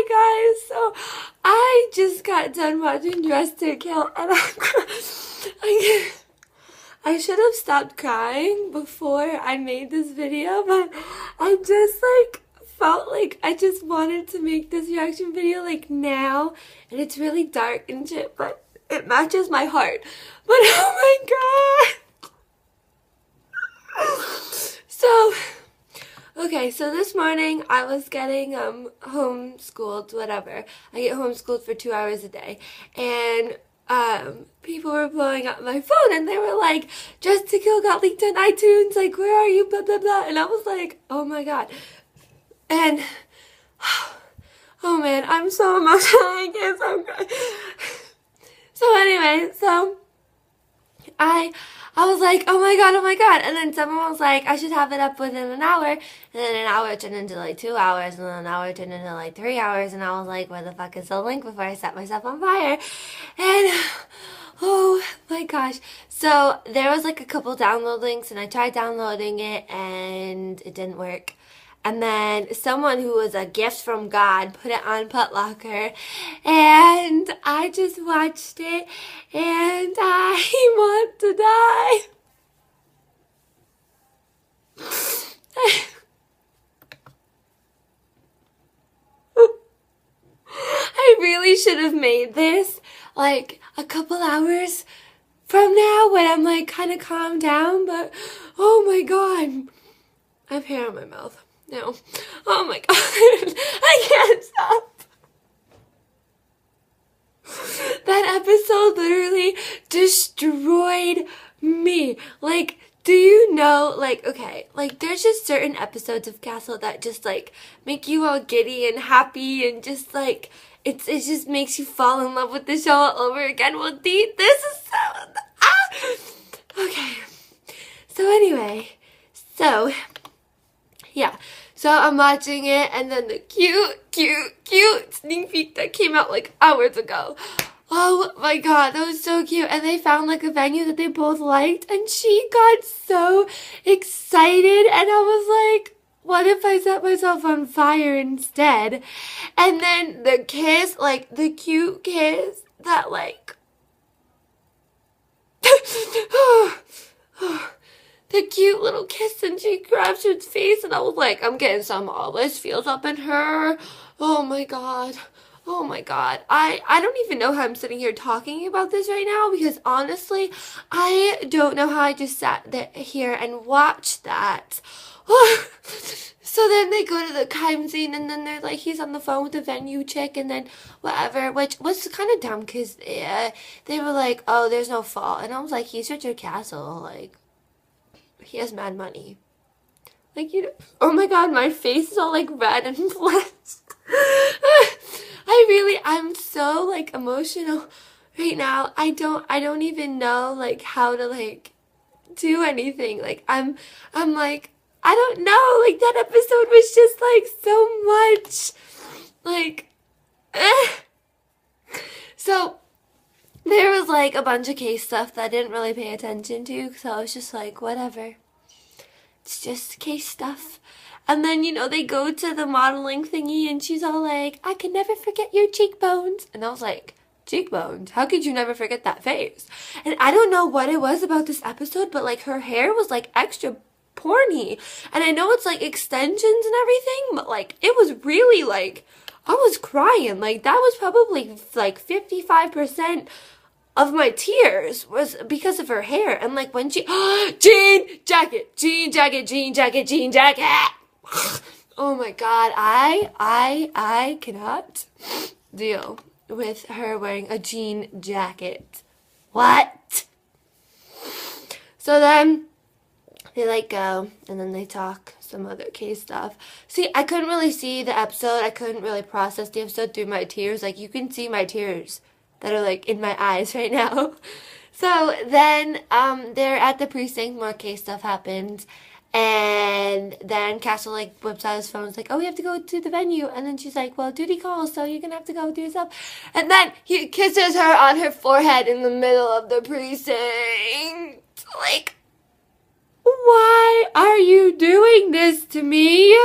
Hi guys, so I just got done watching Dress to Kill and I should have stopped crying before I made this video, but I just felt like I just wanted to make this reaction video now, and it's really dark and shit, but it matches my heart. But oh my god! So okay, so this morning I was getting homeschooled, whatever. I get homeschooled for 2 hours a day, and people were blowing up my phone, and they were like, Dress to Kill got leaked on iTunes, like, where are you, blah, blah, blah, and I was like, oh my god, and, oh man, I'm so emotional, I can't stop crying. So anyway, so, I was like, oh my god, and then someone was like, I should have it up within an hour, and then an hour turned into 2 hours, and then an hour turned into 3 hours, and I was like, where the fuck is the link before I set myself on fire? And, oh my gosh, so there was a couple download links, and I tried downloading it, and it didn't work. And then someone who was a gift from God put it on Putlocker, and I just watched it, and I want to die. I really should have made this a couple hours from now when I'm kind of calmed down, but oh my god, I have hair in my mouth. No. Oh my god. I can't stop. That episode literally destroyed me. Do you know, okay, there's just certain episodes of Castle that just, make you all giddy and happy and just, it just makes you fall in love with the show all over again. Well, this is so, okay. So anyway, yeah, so I'm watching it, and then the cute sneak peek that came out hours ago. Oh my god, that was so cute. And they found a venue that they both liked, and she got so excited, and I was like, what if I set myself on fire instead? And then the kiss, the cute kiss that the cute little kiss, and she grabs his face, and I was like, I'm getting some all this feels up in her. Oh my god. Oh my god. I don't even know how I'm sitting here talking about this right now, because honestly, I don't know how I just sat here and watched that. So then they go to the crime scene, and then they're he's on the phone with the venue chick, and then whatever, which was kind of dumb, because they were like, oh, there's no fault, and I was like, he's Richard Castle, he has mad money. Oh my god, my face is all red and flushed. I'm so emotional right now. I don't even know how to do anything. I'm I don't know, that episode was just so much so there was a bunch of case stuff that I didn't really pay attention to, so I was just whatever. It's just case stuff. And then, they go to the modeling thingy, and she's all I can never forget your cheekbones. And I was like, cheekbones? How could you never forget that face? And I don't know what it was about this episode, but her hair was extra porny. And I know it's extensions and everything, but it was really I was crying. That was probably 55% of my tears was because of her hair. And when she jean jacket. Oh my god, I cannot deal with her wearing a jean jacket. What? So then they go, and then they talk some other case stuff. See, I couldn't really see the episode. I couldn't really process the episode through my tears. You can see my tears that are in my eyes right now. So then they're at the precinct, more case stuff happens, and then Castle whips out his phone. It's oh, we have to go to the venue. And then she's like, well, duty calls, so you're gonna have to go do yourself. And then he kisses her on her forehead in the middle of the precinct. Why are you doing this to me?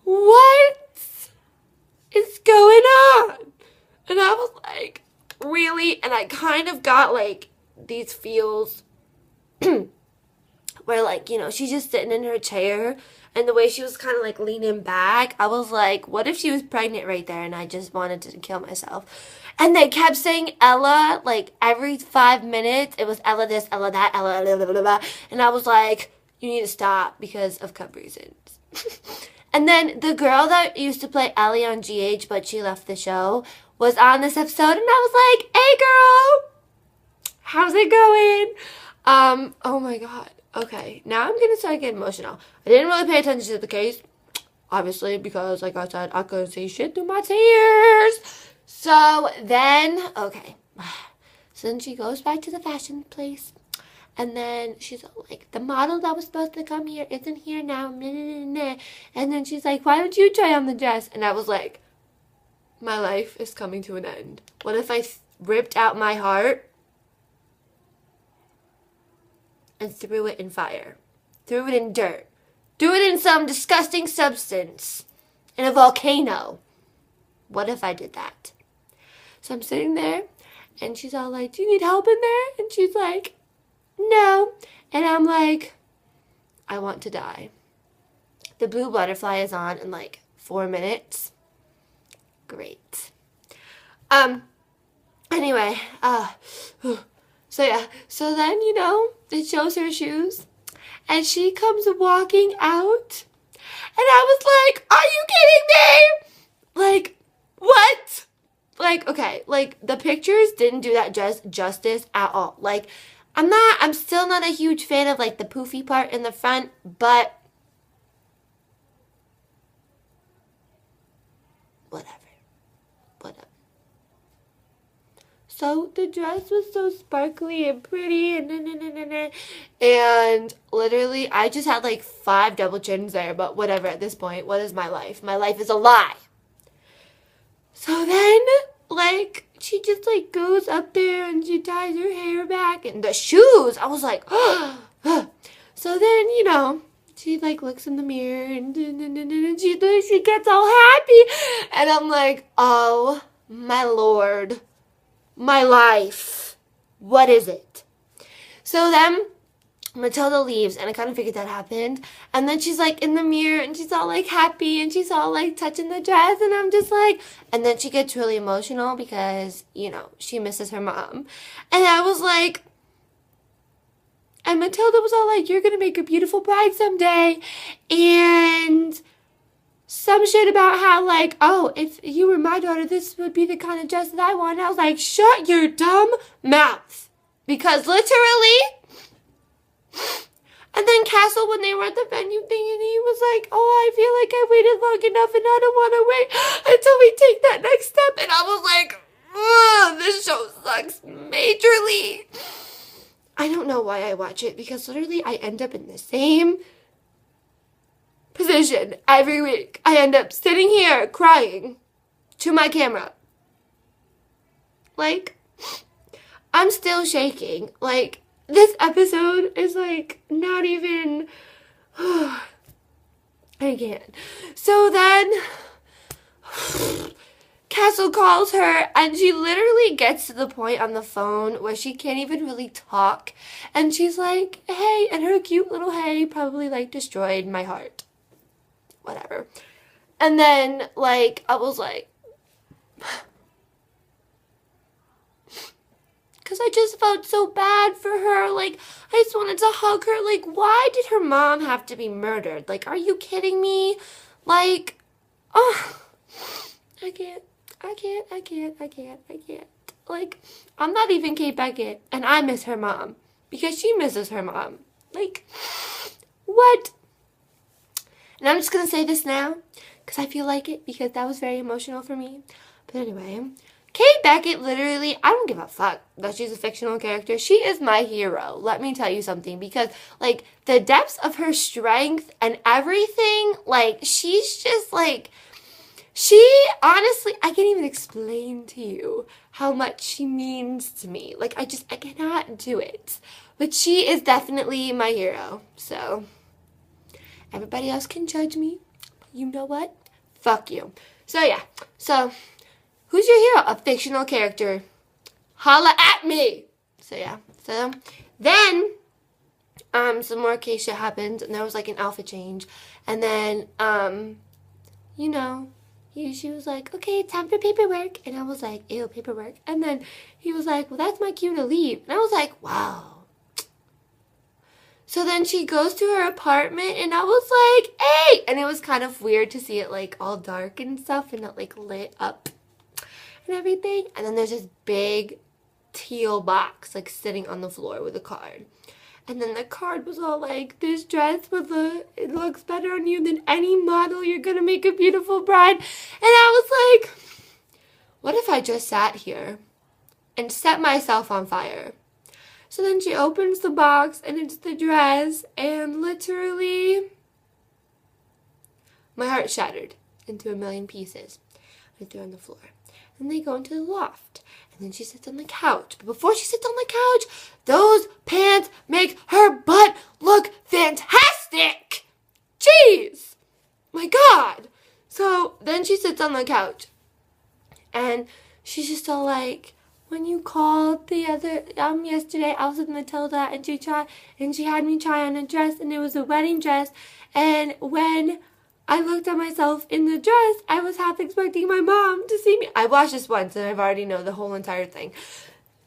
What is going really, and I kind of got, like, these feels where, like, you know, she's just sitting in her chair, and the way she was kind of, like, leaning back, I was like, what if she was pregnant right there, and I just wanted to kill myself? And they kept saying Ella, like, every 5 minutes, it was Ella this, Ella that, Ella, blah, blah, blah, blah. And I was like, you need to stop because of cut reasons. And then the girl that used to play Ellie on GH, but she left the show, was on this episode, and I was like, hey, girl, how's it going? Oh, my God. Okay, now I'm going to start getting emotional. I didn't really pay attention to the case, obviously, because, like I said, I couldn't see shit through my tears. So then, okay, so then she goes back to the fashion place, and then she's like, the model that was supposed to come here isn't here now, and then she's like, why don't you try on the dress? And I was like, my life is coming to an end. What if I ripped out my heart and threw it in fire, threw it in dirt, threw it in some disgusting substance, in a volcano? What if I did that? So I'm sitting there, and she's all like, do you need help in there? And she's like, no. And I'm like, I want to die. The blue butterfly is on in like 4 minutes. Great. Anyway, so yeah. So then, you know, it shows her shoes, and she comes walking out, and I was like, are you kidding me? Like, what? Like, okay, like, the pictures didn't do that justice at all. Like, I'm still not a huge fan of, like, the poofy part in the front, but whatever. So the dress was so sparkly and pretty, and literally, I just had, like, 5 double chins there, but whatever at this point. What is my life? My life is a lie. So then, like, she just, like, goes up there and she ties her hair back. And the shoes, I was like, So then, you know, she, like, looks in the mirror and she gets all happy. And I'm like, oh, my Lord, my life, what is it? So then Matilda leaves, and I kind of figured that happened. And then she's, like, in the mirror, and she's all, like, happy, and she's all, like, touching the dress, and I'm just, like, and then she gets really emotional because, you know, she misses her mom. And I was, like, and Matilda was all, like, you're gonna make a beautiful bride someday, and some shit about how, like, oh, if you were my daughter, this would be the kind of dress that I want. And I was, like, shut your dumb mouth, because literally. And then Castle, when they were at the venue thing, and he was like, oh, I feel like I waited long enough, and I don't want to wait until we take that next step. And I was like, ugh, this show sucks majorly. I don't know why I watch it, because literally I end up in the same position every week. I end up sitting here crying to my camera. Like, I'm still shaking. Like, this episode is, like, not even, I can't. So then, Castle calls her, and she literally gets to the point on the phone where she can't even really talk. And she's like, hey, and her cute little hey probably, like, destroyed my heart. Whatever. And then, like, I was like, because I just felt so bad for her. Like, I just wanted to hug her. Like, why did her mom have to be murdered? Like, are you kidding me? Like, oh, I can't. Like, I'm not even Kate Beckett, and I miss her mom because she misses her mom. Like, what? And I'm just going to say this now because I feel like it, because that was very emotional for me. But anyway, Kate Beckett, literally, I don't give a fuck that she's a fictional character. She is my hero. Let me tell you something. Because, like, the depths of her strength and everything, like, she's just, like, she, honestly, I can't even explain to you how much she means to me. Like, I cannot do it. But she is definitely my hero. So, everybody else can judge me. You know what? Fuck you. So, yeah. So, who's your hero? A fictional character. holla at me. So yeah, so then some more case shit happened, and there was like an outfit change, and then you know, she was like, okay, time for paperwork, and I was like, ew, paperwork, and then he was like, well, that's my cue to leave, and I was like, wow. So then she goes to her apartment, and I was like, hey, and it was kind of weird to see it like all dark and stuff, and it like lit up and everything, and then there's this big teal box like sitting on the floor with a card. And then the card was all like, this dress it looks better on you than any model. You're gonna make a beautiful bride. And I was like, what if I just sat here and set myself on fire? So then she opens the box, and it's the dress, and literally my heart shattered into a million pieces. I threw on the floor. And they go into the loft. And then she sits on the couch. But before she sits on the couch, those pants make her butt look fantastic. Jeez. My God. So then she sits on the couch. And she's just all like, when you called the other, yesterday, I was with Matilda, and she had me try on a dress, and it was a wedding dress. And when I looked at myself in the dress, I was half expecting my mom to see me. I watched this once, and I've already know the whole entire thing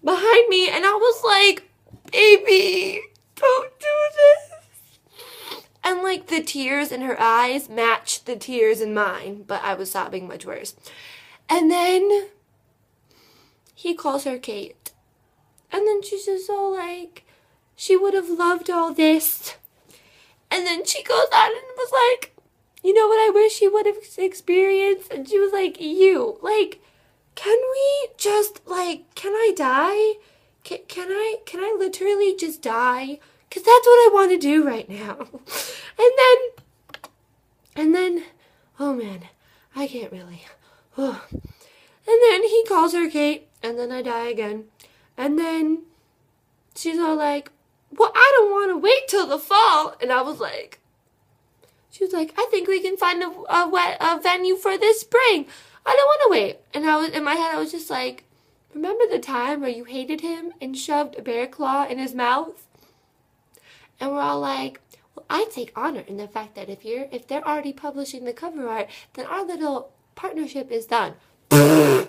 behind me, and I was like, baby, don't do this. And like the tears in her eyes matched the tears in mine, but I was sobbing much worse. And then he calls her Kate. And then she's just all like, she would have loved all this. And then she goes on and was like, you know what I wish she would have experienced? And she was like, you. Like, can we just, like, can I die? Can I literally just die? Because that's what I want to do right now. And then, oh man, I can't really. Oh. And then he calls her Kate, and then I die again. And then she's all like, well, I don't want to wait till the fall. And I was like, she was like, I think we can find a venue for this spring. I don't want to wait. And I was in my head, I was just like, remember the time where you hated him and shoved a bear claw in his mouth? And we're all like, well, I take honor in the fact that if they're already publishing the cover art, then our little partnership is done. Okay.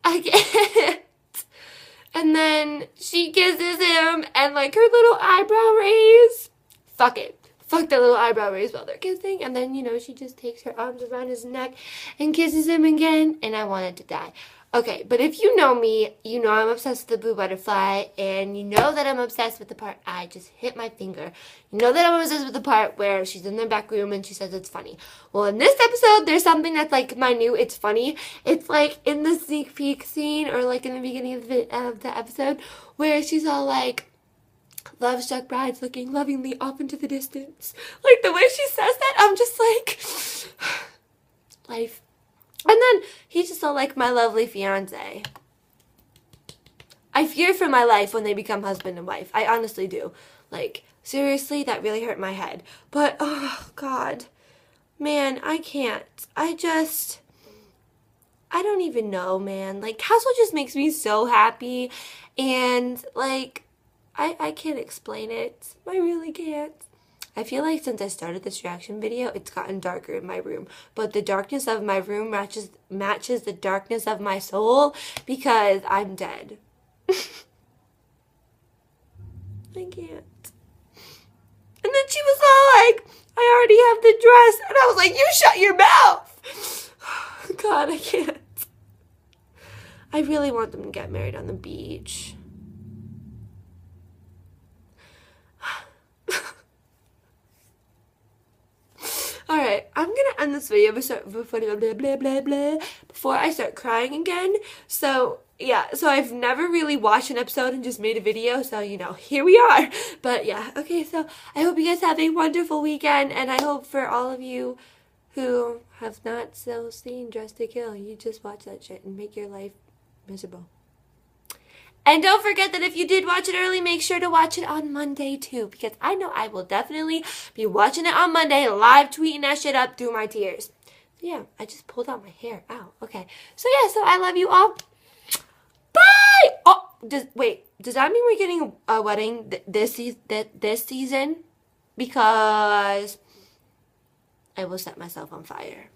I can't. And then she kisses him, and like her little eyebrow raise. Fuck it. Fuck that little eyebrow raise while they're kissing. And then, you know, she just takes her arms around his neck and kisses him again. And I wanted to die. Okay, but if you know me, you know I'm obsessed with the blue butterfly. And you know that I'm obsessed with the part, I just hit my finger. You know that I'm obsessed with the part where she's in the back room and she says it's funny. Well, in this episode, there's something that's like minute. It's funny. It's like in the sneak peek scene, or like in the beginning of the episode, where she's all like, love-struck brides looking lovingly off into the distance. Like, the way she says that, I'm just like, life. And then he's just all like, my lovely fiance. I fear for my life when they become husband and wife. I honestly do. Like, seriously, that really hurt my head. But, oh, God. Man, I can't. I don't even know, man. Like, Castle just makes me so happy. And, like, I can't explain it. I really can't. I feel like since I started this reaction video, it's gotten darker in my room. But the darkness of my room matches the darkness of my soul, because I'm dead. I can't. And then she was all like, I already have the dress. And I was like, you shut your mouth. God, I can't. I really want them to get married on the beach. Alright, I'm gonna end this video before I start crying again. So, yeah, so I've never really watched an episode and just made a video, so, you know, here we are. But, yeah, okay, so I hope you guys have a wonderful weekend, and I hope for all of you who have not still seen Dress to Kill, you just watch that shit and make your life miserable. And don't forget that if you did watch it early, make sure to watch it on Monday too, because I know I will definitely be watching it on Monday, live tweeting that shit up through my tears. So yeah, I just pulled out my hair. Ow. Okay. So yeah, so I love you all. Bye! Oh, does that mean we're getting a wedding this season? Because I will set myself on fire.